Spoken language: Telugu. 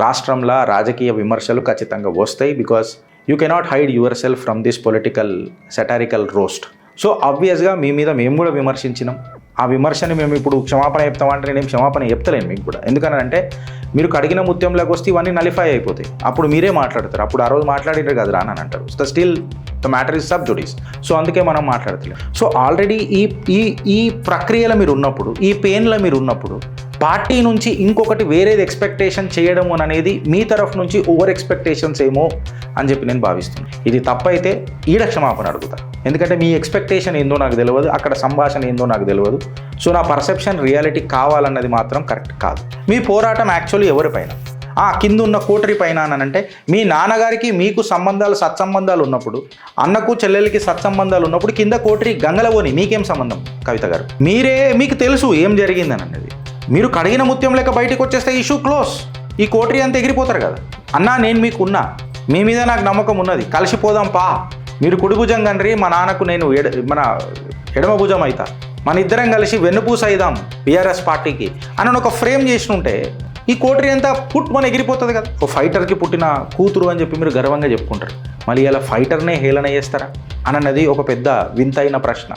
రాష్ట్రంలో రాజకీయ విమర్శలు ఖచ్చితంగా వస్తాయి. Because you cannot hide your self from this political satirical roast. So ఆబ్వియస్గా మీ మీద మేము కూడా విమర్శించినాం. ఆ విమర్శని మేము ఇప్పుడు క్షమాపణ చెప్తామంటే నేను క్షమాపణ చెప్తలేను మీకు కూడా. ఎందుకనంటే మీరు కడిగిన ముత్యంలోకి వస్తే ఇవన్నీ నలిఫై అయిపోతాయి. అప్పుడు మీరే మాట్లాడతారు. అప్పుడు ఆ రోజు మాట్లాడినారు కదా రా అని అంటారు. So still the matter is sub జుడిస్. So అందుకే మనం మాట్లాడతలేం. సో ఆల్రెడీ ఈ ప్రక్రియలో మీరు ఉన్నప్పుడు, ఈ పెయిన్లో మీరు ఉన్నప్పుడు పార్టీ నుంచి ఇంకొకటి వేరేది ఎక్స్పెక్టేషన్ చేయడం అనేది మీ తరఫు నుంచి ఓవర్ ఎక్స్పెక్టేషన్స్ ఏమో అని చెప్పి నేను భావిస్తున్నాను. ఇది తప్పైతే ఈడ క్షమాపణ అడుగుతా. ఎందుకంటే మీ ఎక్స్పెక్టేషన్ ఏందో నాకు తెలియదు, అక్కడ సంభాషణ ఏందో నాకు తెలియదు. సో నా పర్సెప్షన్ రియాలిటీ కావాలన్నది మాత్రం కరెక్ట్ కాదు. మీ పోరాటం యాక్చువల్లీ ఎవరిపైన? కింద ఉన్న కోటరి పైన అని అంటే మీ నాన్నగారికి మీకు సత్సంబంధాలు ఉన్నప్పుడు, అన్నకు చెల్లెలకి సత్సంబంధాలు ఉన్నప్పుడు కింద కోటరి గంగలవోని మీకేం సంబంధం కవిత గారు? మీకు తెలుసు ఏం జరిగిందని అన్నది. మీరు కడిగిన ముత్యం లెక్క బయటకు వచ్చేస్తే ఇష్యూ క్లోజ్. ఈ కోటరీ అంతా ఎగిరిపోతారు కదా. అన్నా నేను మీకు ఉన్నా, మీ మీద నాకు నమ్మకం ఉన్నది, కలిసిపోదాం పా. మీరు కుడి భుజం కండ్రి, మా నాన్నకు నేను మన ఎడమ భుజం అవుతా, మన ఇద్దరం కలిసి వెన్నుపూస అయిదాం బీఆర్ఎస్ పార్టీకి అని ఒక ఫ్రేమ్ చేసి ఉంటే ఈ కోటరీ అంతా మన ఎగిరిపోతుంది కదా. ఓ ఫైటర్కి పుట్టిన కూతురు అని చెప్పి మీరు గర్వంగా చెప్పుకుంటారు. మళ్ళీ ఇలా ఫైటర్నే హేళన చేస్తారా అన్నది ఒక పెద్ద వింతైన ప్రశ్న.